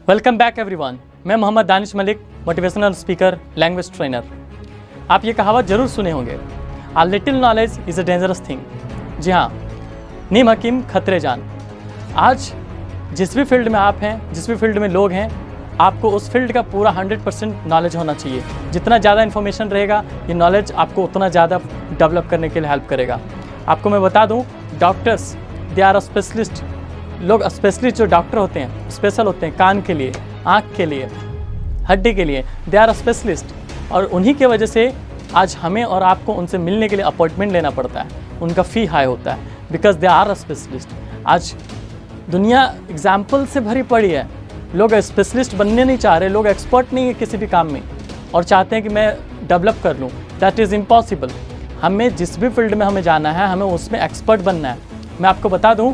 Welcome back everyone. मैं Mohammad Danish Malik, motivational speaker, language trainer. आप ये कहावत जरूर सुने होंगे, a little knowledge is a dangerous thing. जी हाँ, नीम हकीम खतरे जान। आज जिस भी फील्ड में आप हैं, जिस भी फील्ड में लोग हैं, आपको उस फील्ड का पूरा 100% नॉलेज होना चाहिए। जितना ज़्यादा इन्फॉर्मेशन रहेगा, ये नॉलेज आपको उतना ज़्यादा डेवलप करने के लिए हेल्प करेगा। आपको मैं बता दूँ, doctors they are a specialist. लोग स्पेशलिस्ट जो डॉक्टर होते हैं, स्पेशल होते हैं कान के लिए, आँख के लिए, हड्डी के लिए, दे आर अ स्पेशलिस्ट। और उन्हीं के वजह से आज हमें और आपको उनसे मिलने के लिए अपॉइंटमेंट लेना पड़ता है, उनका फ़ी हाई होता है, because they are a specialist. आज दुनिया एग्जाम्पल से भरी पड़ी है। लोग स्पेशलिस्ट बनने नहीं चाह रहे, लोग एक्सपर्ट नहीं है किसी भी काम में और चाहते हैं कि मैं डेवलप कर लूँ। That is impossible. हमें जिस भी फील्ड में हमें जाना है, हमें उसमें एक्सपर्ट बनना है। मैं आपको बता दूँ,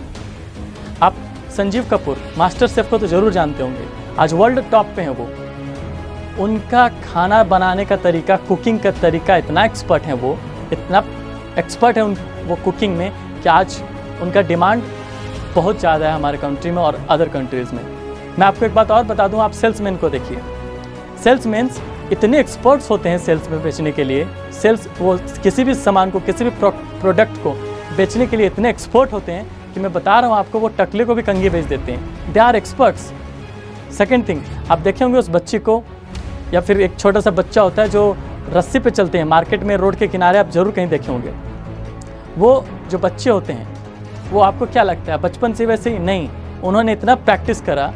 आप संजीव कपूर मास्टर शेफ को तो ज़रूर जानते होंगे। आज वर्ल्ड टॉप पे हैं वो। उनका खाना बनाने का तरीका, कुकिंग का तरीका इतना एक्सपर्ट है, वो इतना एक्सपर्ट है वो कुकिंग में कि आज उनका डिमांड बहुत ज़्यादा है हमारे कंट्री में और अदर कंट्रीज़ में। मैं आपको एक बात और बता दूं, आप सेल्समैन को देखिए। सेल्समैन्स इतने एक्सपर्ट्स होते हैं सेल्स में बेचने के लिए। वो किसी भी सामान को, किसी भी प्रोडक्ट को बेचने के लिए इतने एक्सपर्ट होते हैं कि मैं बता रहा हूँ आपको, वो टकले को भी कंघी बेच देते हैं। They are experts. Second thing, आप देखे होंगे उस बच्चे को, या फिर एक छोटा सा बच्चा होता है जो रस्सी पे चलते हैं मार्केट में, रोड के किनारे, आप ज़रूर कहीं देखे होंगे। वो जो बच्चे होते हैं, वो आपको क्या लगता है बचपन से वैसे ही? नहीं, उन्होंने इतना प्रैक्टिस करा,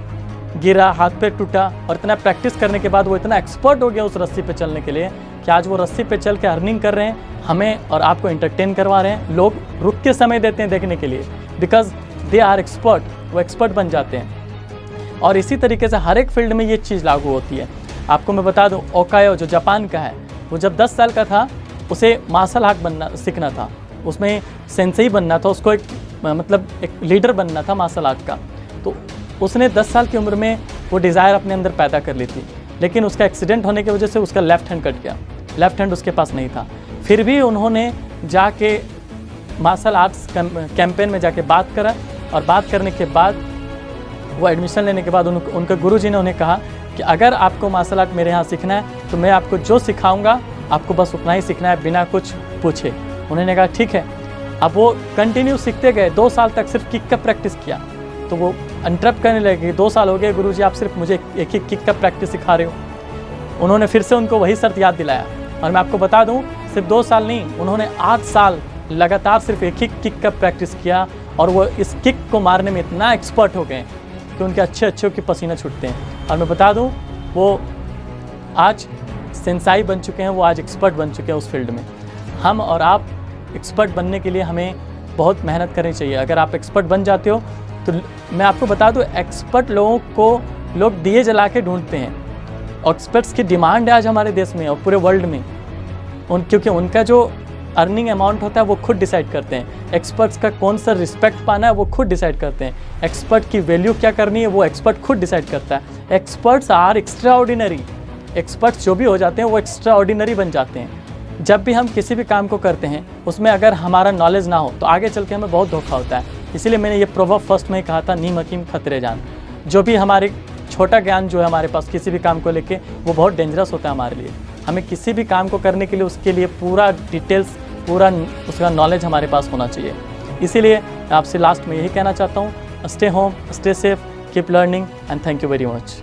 गिरा, हाथ पे टूटा, और इतना प्रैक्टिस करने के बाद वो इतना एक्सपर्ट हो गया उस रस्सी पे चलने के लिए कि आज वो रस्सी पे चल के अर्निंग कर रहे हैं, हमें और आपको एंटरटेन करवा रहे हैं। लोग रुक के समय देते हैं देखने के लिए, बिकॉज दे आर एक्सपर्ट। वो एक्सपर्ट बन जाते हैं। और इसी तरीके से हर एक फील्ड में ये चीज़ लागू होती है। आपको मैं बता दूं, ओकायो जो जापान का है, वो जब 10 साल का था, उसे मार्शल आर्ट सीखना था, उसमें सेंसेई बनना था, उसको एक लीडर बनना था मार्शल आर्ट का। तो उसने 10 साल की उम्र में वो डिज़ायर अपने अंदर पैदा कर ली थी, लेकिन उसका एक्सीडेंट होने की वजह से उसका लेफ्ट हैंड कट गया। लेफ्ट हैंड उसके पास नहीं था। फिर भी उन्होंने जाके मार्शल आर्ट्स कैंपेन में जाके बात करा, और बात करने के बाद वो एडमिशन लेने के बाद उनके गुरुजी ने उन्हें कहा कि अगर आपको मार्शल आर्ट मेरे यहाँ सीखना है तो मैं आपको जो सिखाऊंगा आपको बस उतना ही सीखना है, बिना कुछ पूछे। उन्होंने कहा ठीक है। अब वो कंटिन्यू सीखते गए, 2 साल तक सिर्फ किक का प्रैक्टिस किया। तो वो इंटरप्ट करने लगे, 2 साल हो गए गुरुजी, आप सिर्फ मुझे एक ही किक का प्रैक्टिस सिखा रहे हो। उन्होंने फिर से उनको वही शर्त याद दिलाया, और मैं आपको बता दूँ, सिर्फ 2 साल नहीं, उन्होंने 8 साल लगातार सिर्फ एक ही किक का प्रैक्टिस किया, और वो इस किक को मारने में इतना एक्सपर्ट हो गए कि उनके अच्छे के पसीने छूटते हैं। और मैं बता दूं, वो आज सेंसाई बन चुके हैं, वो आज एक्सपर्ट बन चुके हैं उस फील्ड में। हम और आप एक्सपर्ट बनने के लिए हमें बहुत मेहनत करनी चाहिए। अगर आप एक्सपर्ट बन जाते हो तो मैं आपको बता दूं, एक्सपर्ट लोगों को लोग दिए जला के ढूंढते हैं। और एक्सपर्ट्स की डिमांड है आज हमारे देश में और पूरे वर्ल्ड में, क्योंकि उनका जो अर्निंग अमाउंट होता है वो खुद डिसाइड करते हैं। एक्सपर्ट्स का कौन सा रिस्पेक्ट पाना है वो खुद डिसाइड करते हैं। एक्सपर्ट की वैल्यू क्या करनी है वो एक्सपर्ट खुद डिसाइड करता है। Experts are extraordinary. Experts जो भी हो जाते हैं वो एक्स्ट्रा ऑर्डिनरी बन जाते हैं। जब भी हम किसी भी काम को करते हैं, उसमें अगर हमारा नॉलेज ना हो तो आगे चल के हमें बहुत धोखा होता है। इसीलिए मैंने ये प्रोवर्ब फर्स्ट में ही कहा था, नीम हकीम खतरे जान। जो भी हमारे छोटा ज्ञान जो है हमारे पास किसी भी काम को लेके, वो बहुत डेंजरस होता है हमारे लिए। हमें किसी भी काम को करने के लिए उसके लिए पूरा डिटेल्स, पूरा उसका नॉलेज हमारे पास होना चाहिए। इसीलिए मैं आपसे लास्ट में यही कहना चाहता हूँ, stay home, stay safe, keep learning, and thank you very much.